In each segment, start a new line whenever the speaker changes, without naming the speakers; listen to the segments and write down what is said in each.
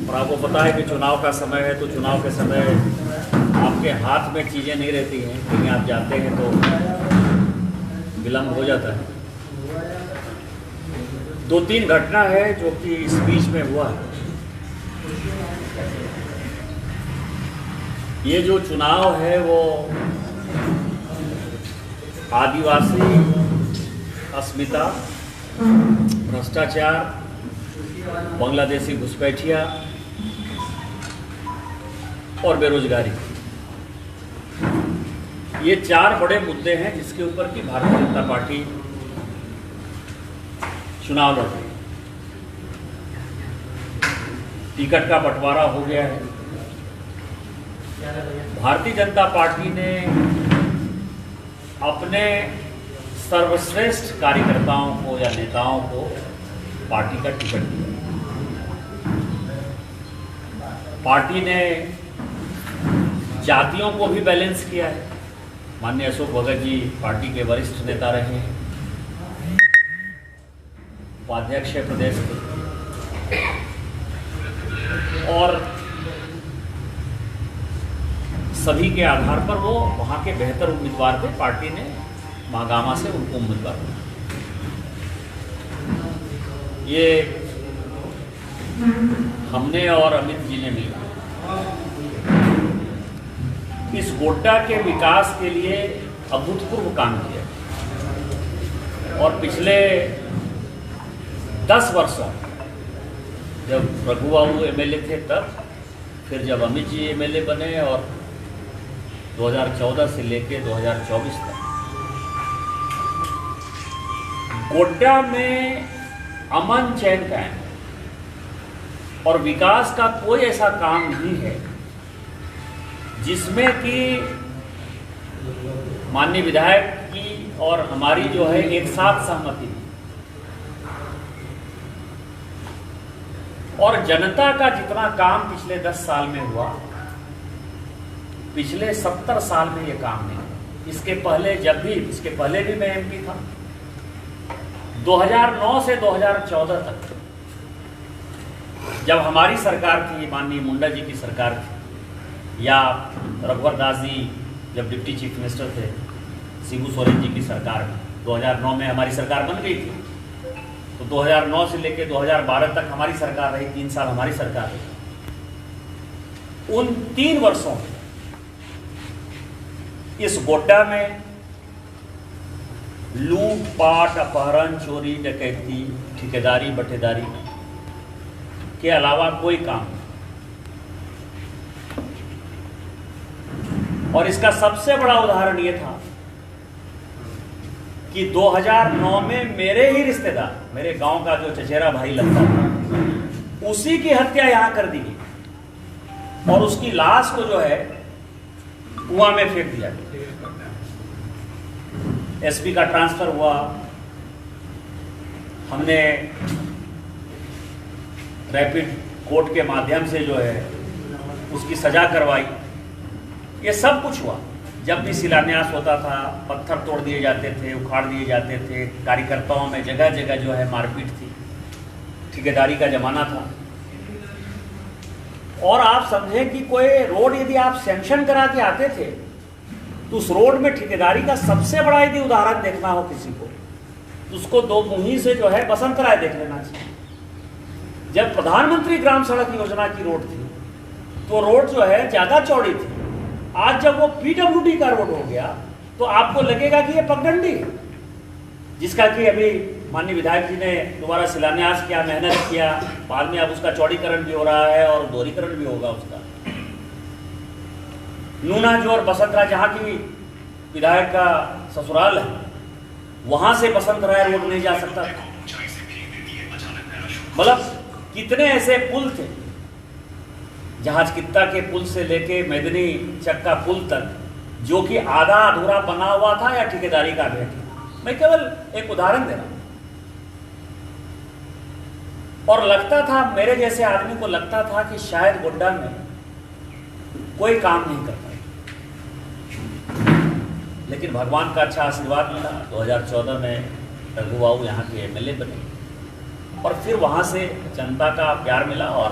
और आपको पता है कि चुनाव का समय है, तो चुनाव के समय आपके हाथ में चीज़ें नहीं रहती हैं, कहीं आप जाते हैं तो विलम्ब हो जाता है। 2-3 घटना है जो कि इस बीच में हुआ है। ये जो चुनाव है वो आदिवासी अस्मिता, भ्रष्टाचार, बांग्लादेशी घुसपैठिया और बेरोजगारी, ये 4 बड़े मुद्दे हैं जिसके ऊपर की भारतीय जनता पार्टी चुनाव लड़ रही है। टिकट का बंटवारा हो गया है। भारतीय जनता पार्टी ने अपने सर्वश्रेष्ठ कार्यकर्ताओं को या नेताओं को पार्टी का टिकट दिया। पार्टी ने जातियों को भी बैलेंस किया है। माननीय अशोक भगत जी पार्टी के वरिष्ठ नेता रहे हैं, उपाध्यक्ष है प्रदेश के, और सभी के आधार पर वो वहाँ के बेहतर उम्मीदवार थे। पार्टी ने महागामा से उनको उम्मीदवार बनाया। ये हमने और अमित जी ने मिलकर इस गोड्डा के विकास के लिए अभूतपूर्व काम किया। और पिछले 10 वर्षों, जब रघु बाबू एमएलए थे तब, फिर जब अमित जी एमएलए बने, और 2014 से लेके 2024 तक गोड्डा में अमन चैन कायम और विकास का कोई ऐसा काम नहीं है जिसमें कि माननीय विधायक की और हमारी जो है एक साथ सहमति। और जनता का जितना काम पिछले 10 साल में हुआ, पिछले 70 साल में ये काम नहीं हुआ। इसके पहले भी मैं एमपी था। 2009 से 2014 तक जब हमारी सरकार थी, माननीय मुंडा जी की सरकार थी, या रघुवर दास जी जब डिप्टी चीफ मिनिस्टर थे, शिबू सोरेन जी की सरकार, 2009 में हमारी सरकार बन गई थी, तो 2009 से लेकर 2012 तक हमारी सरकार रही, 3 साल हमारी सरकार रही। उन 3 वर्षों में इस गोड्डा में लूट पाट, अपहरण, चोरी, डकैती, ठेकेदारी, बटेदारी के अलावा कोई काम नहीं। और इसका सबसे बड़ा उदाहरण ये था कि 2009 में मेरे ही रिश्तेदार, मेरे गांव का जो चचेरा भाई लगता था, उसी की हत्या यहां कर दी गई और उसकी लाश को जो है कुआं में फेंक दिया गया। एसपी का ट्रांसफर हुआ, हमने रैपिड कोर्ट के माध्यम से जो है उसकी सजा करवाई। ये सब कुछ हुआ। जब भी शिलान्यास होता था, पत्थर तोड़ दिए जाते थे, उखाड़ दिए जाते थे, कार्यकर्ताओं में जगह जगह जो है मारपीट थी, ठेकेदारी का जमाना था। और आप समझें कि कोई रोड यदि आप सैंक्शन करा के आते थे तो उस रोड में ठेकेदारी का सबसे बड़ा यदि उदाहरण देखना हो किसी को, तो उसको 2 मुही से जो है बसंत राय देख लेना चाहिए। जब प्रधानमंत्री ग्राम सड़क योजना की रोड थी तो रोड जो है ज्यादा चौड़ी थी। आज जब वो पीडब्ल्यूडी का रोड हो गया तो आपको लगेगा कि ये पगडंडी है, जिसका कि अभी माननीय विधायक जी ने दोबारा शिलान्यास किया, मेहनत किया, बाद में अब उसका चौड़ीकरण भी हो रहा है और दोहरीकरण भी होगा उसका। नूनाजोर बसंत राय, जहाँ की विधायक का ससुराल है, वहां से बसंत राय रोड नहीं जा सकता था। मतलब कितने ऐसे पुल थे, जहाज कित्ता के पुल से लेके मेदनी चक्का पुल तक, जो कि आधा अधूरा बना हुआ था या ठेकेदारी का भेंट। मैं केवल एक उदाहरण दे रहा हूं। और लगता था, मेरे जैसे आदमी को लगता था कि शायद गोड्डा में कोई काम नहीं करता, लेकिन भगवान का अच्छा आशीर्वाद मिला। 2014 में रघु बाबू यहाँ के एमएलए बने और फिर वहाँ से जनता का प्यार मिला और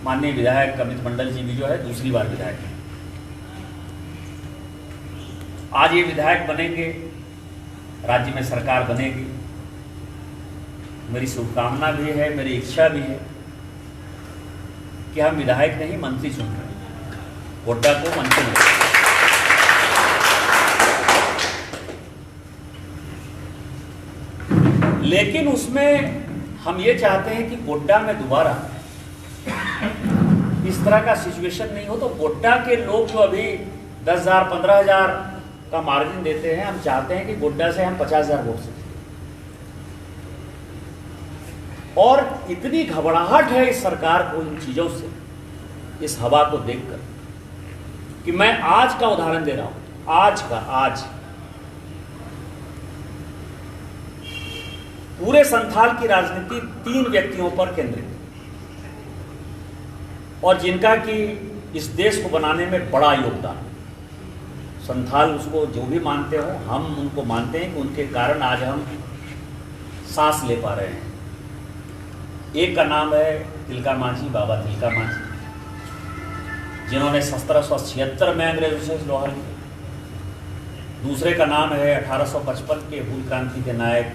माननीय विधायक अमित मंडल जी भी जो है दूसरी बार विधायक हैं। आज ये विधायक बनेंगे, राज्य में सरकार बनेगी। मेरी शुभकामना भी है, मेरी इच्छा भी है कि हम विधायक नहीं मंत्री चुन रहे हैं, गोड्डा को मंत्री बनाएं। लेकिन उसमें हम ये चाहते हैं कि गोड्डा में दोबारा इस तरह का सिचुएशन नहीं हो। तो गोड्डा के लोग जो अभी 10,000 15,000 का मार्जिन देते हैं, हम चाहते हैं कि गोड्डा से हम 50,000 वोट से। और इतनी घबराहट है इस सरकार को इन चीजों से, इस हवा को देखकर, कि मैं आज का उदाहरण दे रहा हूं। आज पूरे संथाल की राजनीति 3 व्यक्तियों पर केंद्रित है, और जिनका कि इस देश को बनाने में बड़ा योगदान है। संथाल उसको जो भी मानते हो, हम उनको मानते हैं कि उनके कारण आज हम सांस ले पा रहे हैं। एक का नाम है तिलका मांझी, बाबा तिलका मांझी, जिन्होंने 1776 में अंग्रेजों से लोहा लिया। दूसरे का नाम है 1855 के हूल क्रांति के नायक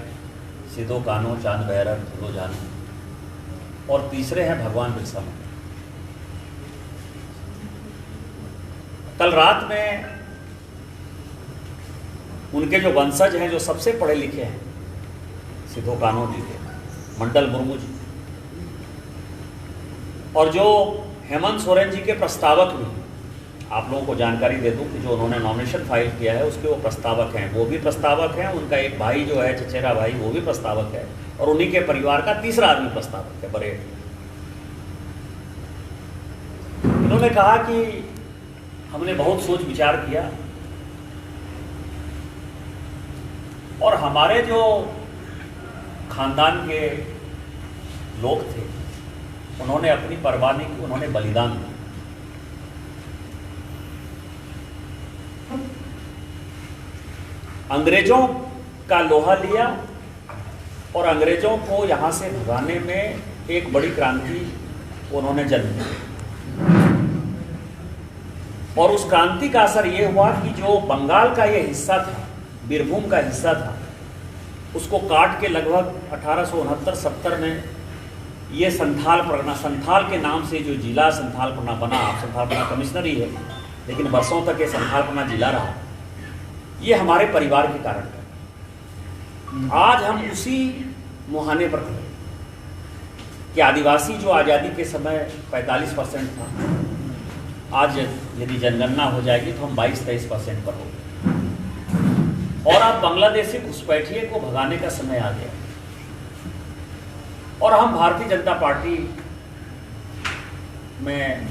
सिद्धो कान्हो, चांद भैरव, फूलो जानू। और तीसरे हैं भगवान बिरसा मुंडा। कल रात में उनके जो वंशज हैं, जो सबसे पढ़े लिखे हैं, सिद्धो कान्हो जी के, मंडल मुर्मू जी, और जो हेमंत सोरेन जी के प्रस्तावक भी, आप लोगों को जानकारी दे दूं कि जो उन्होंने नॉमिनेशन फाइल किया है उसके वो प्रस्तावक हैं, वो भी प्रस्तावक हैं। उनका एक भाई जो है चचेरा भाई, वो भी प्रस्तावक है, और उन्हीं के परिवार का तीसरा आदमी प्रस्तावक है, बड़े। उन्होंने कहा कि हमने बहुत सोच विचार किया, और हमारे जो खानदान के लोग थे उन्होंने अपनी परवाह नहीं की, उन्होंने बलिदान दिया। अंग्रेजों का लोहा लिया और अंग्रेजों को यहां से भगाने में एक बड़ी क्रांति उन्होंने जन्म दिया। और उस क्रांति का असर ये हुआ कि जो बंगाल का ये हिस्सा था, बीरभूम का हिस्सा था, उसको काट के लगभग 1869-70 में ये संथाल परगना, संथाल के नाम से जो जिला संथाल परगना बना, आप संथाल परगना कमिश्नर ही है, लेकिन वर्षों तक ये संथाल परगना जिला रहा। ये हमारे परिवार के कारण है। आज हम उसी मुहाने पर खड़े कि आदिवासी जो आज़ादी के समय 45% था, आज यदि जनगणना हो जाएगी तो हम 22-23% पर हो गए। और अब बांग्लादेशी घुसपैठिए को भगाने का समय आ गया, और हम भारतीय जनता पार्टी में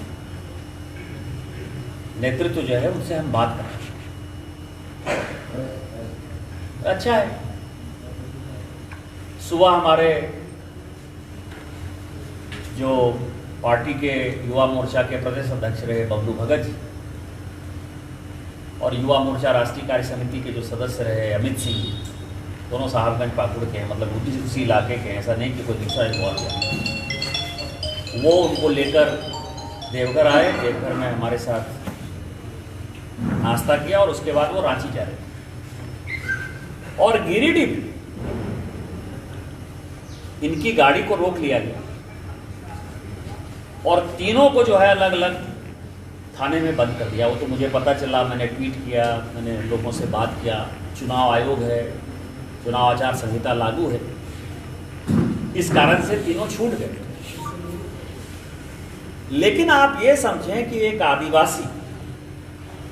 नेतृत्व जो है उनसे हम बात कर रहे हैं। अच्छा है, सुबह हमारे जो पार्टी के युवा मोर्चा के प्रदेश अध्यक्ष रहे बबलू भगत जी, और युवा मोर्चा राष्ट्रीय कार्य समिति के जो सदस्य रहे अमित सिंह, दोनों साहबगंज पाकुड़ के हैं, मतलब उसी इलाके के हैं, ऐसा नहीं कि कोई दूसरा इन्वॉल्व है। वो उनको लेकर देवघर आए, देवघर में हमारे साथ नाश्ता किया, और उसके बाद वो रांची जा रहे थे। और गिरिडीह इनकी गाड़ी को रोक लिया गया, और तीनों को जो है अलग अलग थाने में बंद कर दिया। वो तो मुझे पता चला, मैंने ट्वीट किया, मैंने लोगों से बात किया। चुनाव आयोग है, चुनाव आचार संहिता लागू है, इस कारण से तीनों छूट गए। लेकिन आप ये समझें कि एक आदिवासी,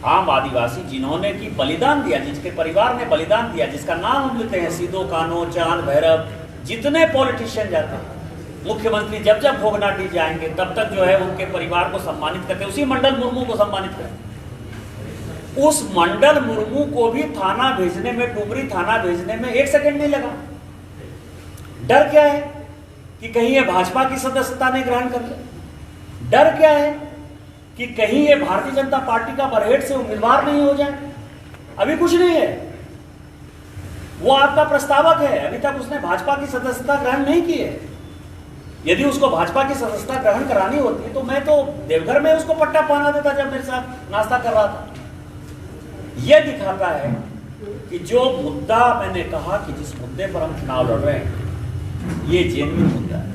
आम आदिवासी, जिन्होंने की बलिदान दिया, जिसके परिवार ने बलिदान दिया, जिसका नाम हम लेते हैं सिद्धो कान्हो, चांद भैरव, जितने पॉलिटिशियन जाते हैं, मुख्यमंत्री जब जब भोगनाटी जाएंगे तब तक जो है उनके परिवार को सम्मानित करते, उसी मंडल मुर्मू को सम्मानित करते। उस मंडल मुर्मू को भी थाना भेजने में, डुमरी थाना भेजने में 1 सेकंड नहीं लगा। डर क्या है कि कहीं ये भाजपा की सदस्यता नहीं ग्रहण कर ले, डर क्या है कि कहीं ये भारतीय जनता पार्टी का बरहेट से उम्मीदवार नहीं हो जाए। अभी कुछ नहीं है, वो आपका प्रस्तावक है, अभी तक उसने भाजपा की सदस्यता ग्रहण नहीं की है। यदि उसको भाजपा की सदस्यता ग्रहण करानी होती तो मैं तो देवघर में उसको पट्टा पहना देता जब मेरे साथ नाश्ता कर रहा था। यह दिखाता है कि जो मुद्दा मैंने कहा कि जिस मुद्दे पर हम चुनाव लड़ रहे हैं ये जेन्युइन मुद्दा है।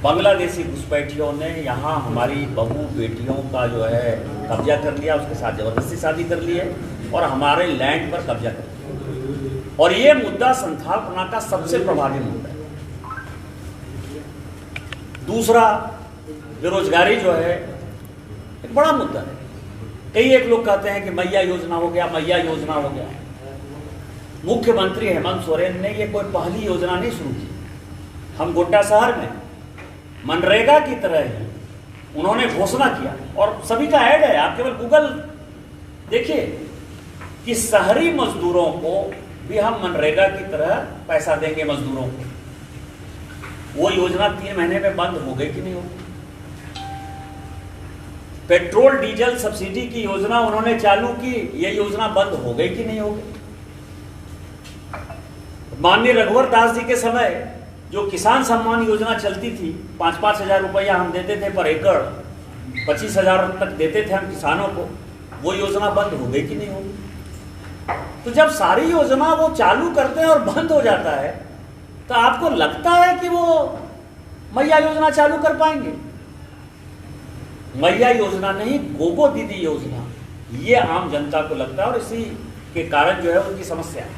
बांग्लादेशी घुसपैठियों ने यहाँ हमारी बहू बेटियों का जो है कब्जा कर लिया, उसके साथ जबरदस्ती शादी कर ली है और हमारे लैंड पर कब्जा कर लिया। और ये मुद्दा संथालपना का सबसे प्रभावी मुद्दा है। दूसरा, बेरोजगारी जो है एक बड़ा मुद्दा है। कई एक लोग कहते हैं कि मैया योजना हो गया, मैया योजना हो गया। मुख्यमंत्री हेमंत सोरेन ने ये कोई पहली योजना नहीं शुरू की। हम गोड्डा शहर में मनरेगा की तरह ही उन्होंने घोषणा किया और सभी का ऐड है, आप केवल गूगल देखिए कि शहरी मजदूरों को भी हम मनरेगा की तरह पैसा देंगे मजदूरों को। वो योजना 3 महीने में बंद हो गई कि नहीं होगी। पेट्रोल डीजल सब्सिडी की योजना उन्होंने चालू की, ये योजना बंद हो गई कि नहीं होगी। माननीय रघुवर दास जी के समय जो किसान सम्मान योजना चलती थी, 5-5 हजार रुपया हम देते थे पर एकड़, 25,000 तक देते थे हम किसानों को, वो योजना बंद हो गई कि नहीं होगी। तो जब सारी योजना वो चालू करते हैं और बंद हो जाता है तो आपको लगता है कि वो मैया योजना चालू कर पाएंगे? मैया योजना नहीं, गोगो दीदी योजना, ये आम जनता को लगता है और इसी के कारण जो है उनकी समस्या है।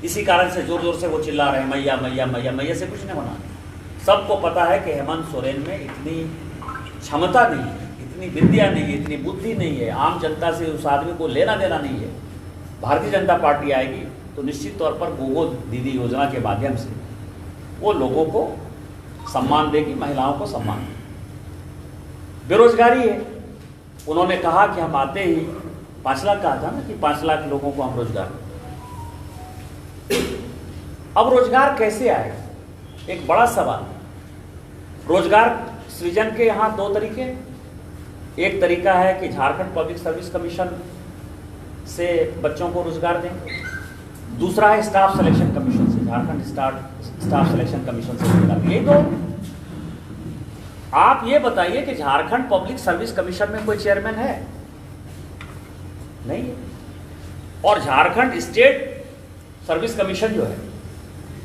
इसी कारण से जोर जोर से वो चिल्ला रहे हैं मैया मैया मैया। मैया से कुछ नहीं होना। सबको पता है कि हेमंत सोरेन में इतनी क्षमता नहीं है, इतनी विद्या नहीं है, इतनी बुद्धि नहीं है, आम जनता से उस आदमी को लेना देना नहीं है। भारतीय जनता पार्टी आएगी तो निश्चित तौर पर गोगो दीदी योजना के माध्यम से वो लोगों को सम्मान देगी, महिलाओं को सम्मान देगी। बेरोजगारी है, उन्होंने कहा कि हम आते ही 5 लाख कहा था ना कि 5 लाख लोगों को हम रोजगार। अब रोजगार कैसे आएगा, एक बड़ा सवाल। रोजगार सृजन के यहाँ 2 तरीके। एक तरीका है कि झारखंड पब्लिक सर्विस कमीशन से बच्चों को रोजगार दें। दूसरा है स्टाफ सिलेक्शन कमीशन से, झारखंड स्टाफ सिलेक्शन कमीशन से रोजगार। ये दो। आप ये बताइए कि झारखंड पब्लिक सर्विस कमीशन में कोई चेयरमैन है? नहीं है। और झारखंड स्टेट सर्विस कमीशन जो है,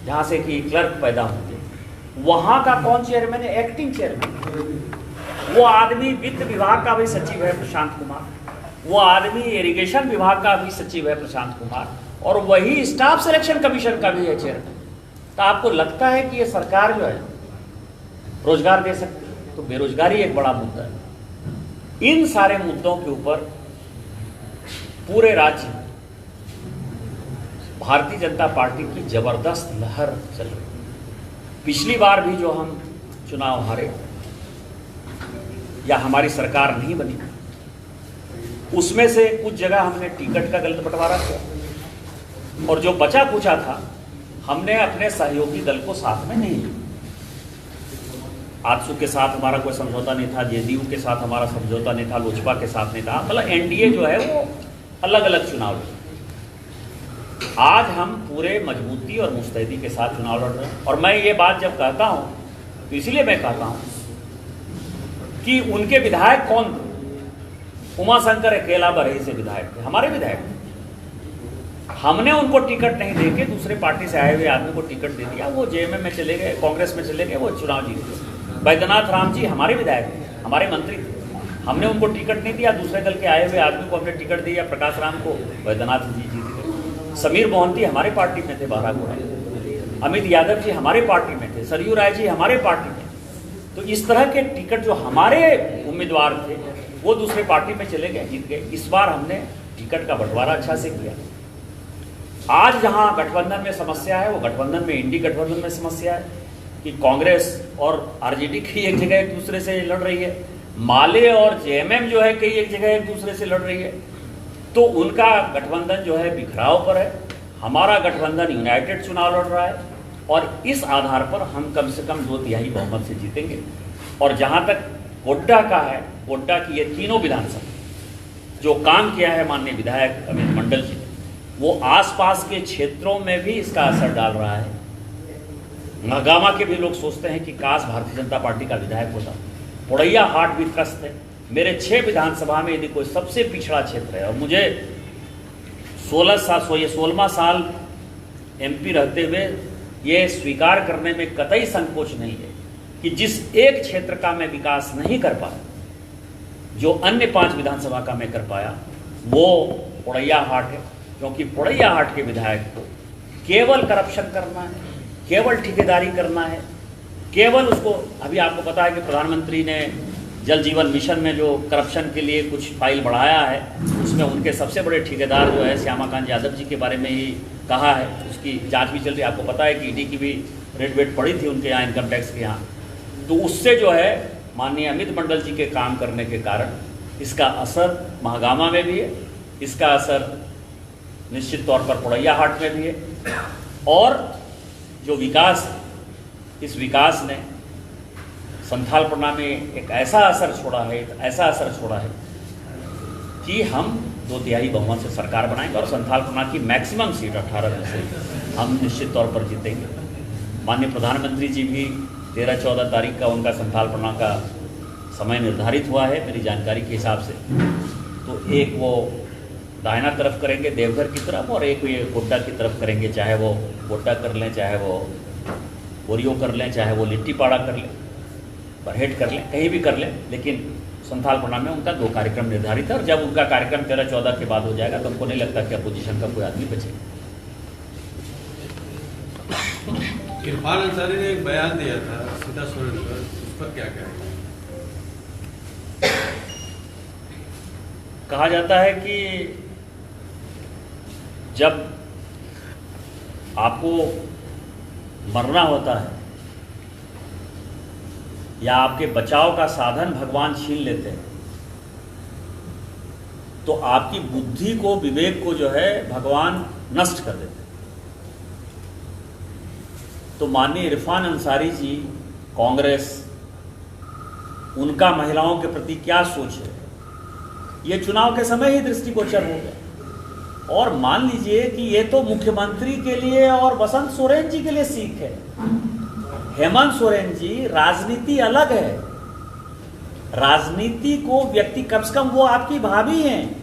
जहां से कि क्लर्क पैदा होते हैं, वहां का कौन चेयरमैन है? Acting chairman. वो आदमी वित्त विभाग का भी सचिव है प्रशांत कुमार, वो आदमी इरिगेशन विभाग का भी सचिव है प्रशांत कुमार, और वही स्टाफ सिलेक्शन कमीशन का भी है चेयरमैन। तो आपको लगता है कि ये सरकार जो है रोजगार दे सकती है? तो बेरोजगारी एक बड़ा मुद्दा है। इन सारे मुद्दों के ऊपर पूरे राज्य में भारतीय जनता पार्टी की जबरदस्त लहर चल रही है। पिछली बार भी जो हम चुनाव हारे या हमारी सरकार नहीं बनी, उसमें से कुछ जगह हमने टिकट का गलत बंटवारा किया और जो बचा कुचा था हमने अपने सहयोगी दल को साथ में नहीं लिया। आजसू के साथ हमारा कोई समझौता नहीं था, जेडीयू के साथ हमारा समझौता नहीं था, लोजपा के साथ नहीं था। मतलब एनडीए जो है वो अलग अलग चुनाव लड़े। आज हम पूरे मजबूती और मुस्तैदी के साथ चुनाव लड़ रहे हैं। और मैं ये बात जब कहता हूं तो इसलिए मैं कहता हूं कि उनके विधायक कौन थे? उमाशंकर अकेला बरही से विधायक थे, हमारे विधायक थे। हमने उनको टिकट नहीं देके दूसरे पार्टी से आए हुए आदमी को टिकट दे दिया। वो जेएमएम में चले गए, कांग्रेस में चले गए, वो चुनाव जीत गए। बैद्यनाथ राम जी हमारे विधायक थे, हमारे मंत्री थे। हमने उनको टिकट नहीं दिया, दूसरे दल के आए हुए आदमी को हमने टिकट दिया, प्रकाश राम को। बैद्यनाथ जी जीत गए। समीर मोहंती हमारे पार्टी में थे, बारागोड़ा। अमित यादव जी हमारे पार्टी में थे, सरयू राय जी हमारे पार्टी में। तो इस तरह के टिकट जो हमारे उम्मीदवार थे वो दूसरे पार्टी में चले गए, जीत गए। इस बार हमने टिकट का बंटवारा अच्छा से किया। आज जहां गठबंधन में समस्या है, वो गठबंधन में, इंडी गठबंधन में समस्या है कि कांग्रेस और आरजेडी की एक जगह एक दूसरे से लड़ रही है, माले और जेएमएम जो है कई एक जगह एक दूसरे से लड़ रही है। तो उनका गठबंधन जो है बिखराव पर है, हमारा गठबंधन यूनाइटेड चुनाव लड़ रहा है। और इस आधार पर हम कम से कम 2/3 बहुमत से जीतेंगे। और जहां तक गोड्डा का है, गोड्डा की ये तीनों विधानसभा जो काम किया है माननीय विधायक अमित मंडल जी, वो आसपास के क्षेत्रों में भी इसका असर डाल रहा है। महागामा के भी लोग सोचते हैं कि काश भारतीय जनता पार्टी का विधायक होता। पोड़ैया हाट भी त्रस्त है। मेरे 6 विधानसभा में यदि कोई सबसे पिछड़ा क्षेत्र है, और मुझे 16वां साल MP रहते हुए ये स्वीकार करने में कतई संकोच नहीं है कि जिस एक क्षेत्र का मैं विकास नहीं कर पाया, जो अन्य 5 विधानसभा का मैं कर पाया, वो पोड़ैया हाट है। क्योंकि पोड़ैया हाट के विधायक को केवल करप्शन करना है, केवल ठेकेदारी करना है, केवल उसको, अभी आपको पता है कि प्रधानमंत्री ने जल जीवन मिशन में जो करप्शन के लिए कुछ फाइल बढ़ाया है, उसमें उनके सबसे बड़े ठेकेदार जो है श्यामाकांत यादव जी के बारे में ही कहा है। उसकी जांच भी चल रही है। आपको पता है कि ईडी की भी रेड वेट पड़ी थी उनके यहाँ, इनकम टैक्स के यहाँ। तो उससे जो है माननीय अमित मंडल जी के काम करने के कारण इसका असर महागामा में भी है, इसका असर निश्चित तौर पर पोड़ैया हाट में भी है। और जो विकास है, इस विकास ने संथालपना में एक ऐसा असर छोड़ा है कि हम 2/3 बहुमत से सरकार बनाएंगे और संथालपना की मैक्सिमम सीट 18 में से हम निश्चित तौर पर जीतेंगे। माननीय प्रधानमंत्री जी भी 13-14 तारीख का उनका संथालपना का समय निर्धारित हुआ है मेरी जानकारी के हिसाब से। तो एक वो दाहिना तरफ करेंगे देवघर की तरफ, और एक ये गोड्डा की तरफ करेंगे, चाहे वो गोड्डा कर लें, चाहे वो बोरियो कर लें, चाहे वो लिट्टीपाड़ा कर लें, बरहेट कर लें, कहीं भी कर लें। लेकिन संथालपना में उनका 2 कार्यक्रम निर्धारित है, और जब उनका कार्यक्रम 13-14 के बाद हो जाएगा तो हमको नहीं लगता कि अपोजिशन का कोई आदमी बचेगा।
इरफान अंसारी ने एक बयान दिया था सीता सोरेन पर, उस पर क्या कहेंगे?
कहा जाता है कि जब आपको मरना होता है या आपके बचाव का साधन भगवान छीन लेते हैं, तो आपकी बुद्धि को, विवेक को जो है भगवान नष्ट कर देते हैं। तो माननीय इरफान अंसारी जी, कांग्रेस, उनका महिलाओं के प्रति क्या सोच है, ये चुनाव के समय ही दृष्टिगोचर हो गया। और मान लीजिए कि ये तो मुख्यमंत्री के लिए और वसंत सोरेन जी के लिए सीख है। हेमंत सोरेन जी, राजनीति अलग है। राजनीति को व्यक्ति, कम से कम वो आपकी भाभी हैं,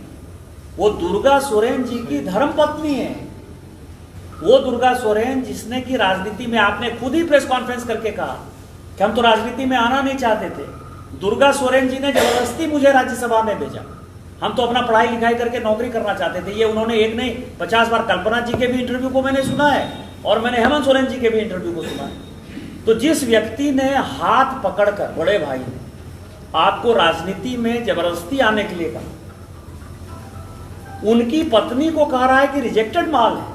वो दुर्गा सोरेन जी की धर्मपत्नी है। वो दुर्गा सोरेन जिसने की राजनीति में, आपने खुद ही प्रेस कॉन्फ्रेंस करके कहा कि हम तो राजनीति में आना नहीं चाहते थे। दुर्गा सोरेन जी ने जबरदस्ती मुझे राज्यसभा में भेजा। हम तो अपना पढ़ाई लिखाई करके नौकरी करना चाहते थे। ये उन्होंने एक नहीं 50 बार कल्पना जी के भी इंटरव्यू को मैंने सुना है, और मैंने हेमंत सोरेन जी के भी इंटरव्यू को सुना है। तो जिस व्यक्ति ने हाथ पकड़कर, बड़े भाई ने आपको राजनीति में जबरदस्ती आने के लिए कहा, उनकी पत्नी को कह रहा है कि रिजेक्टेड माल है,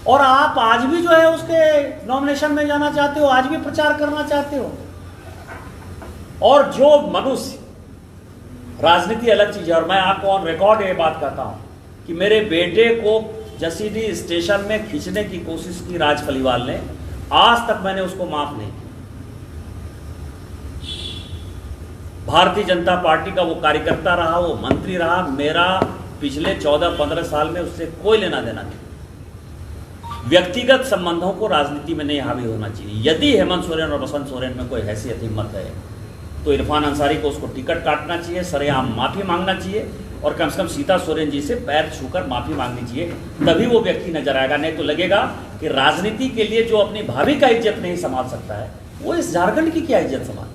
और आप आज भी जो है उसके नॉमिनेशन में जाना चाहते हो, आज भी प्रचार करना चाहते हो। और जो मनुष्य, राजनीति अलग चीज है। और मैं आपको ऑन रिकॉर्ड ये बात कहता हूं कि मेरे बेटे को जसीडीह स्टेशन में खींचने की कोशिश की राज खलीवाल ने, आज तक मैंने उसको माफ नहीं किया। भारतीय जनता पार्टी का वो कार्यकर्ता रहा, वो मंत्री रहा, मेरा पिछले 14-15 साल में उससे कोई लेना देना नहीं। व्यक्तिगत संबंधों को राजनीति में नहीं हावी होना चाहिए। यदि हेमंत सोरेन और वसंत सोरेन में कोई हैसियत, हिम्मत है, तो इरफान अंसारी को उसको टिकट काटना चाहिए, सरेआम माफी मांगना चाहिए, और कम से कम सीता सोरेन जी से पैर छूकर माफी मांगनी चाहिए। तभी वो व्यक्ति नजर आएगा। नहीं तो लगेगा कि राजनीति के लिए जो अपनी भाभी का इज्जत नहीं संभाल सकता है, वो इस झारखंड की क्या इज्जत संभाल।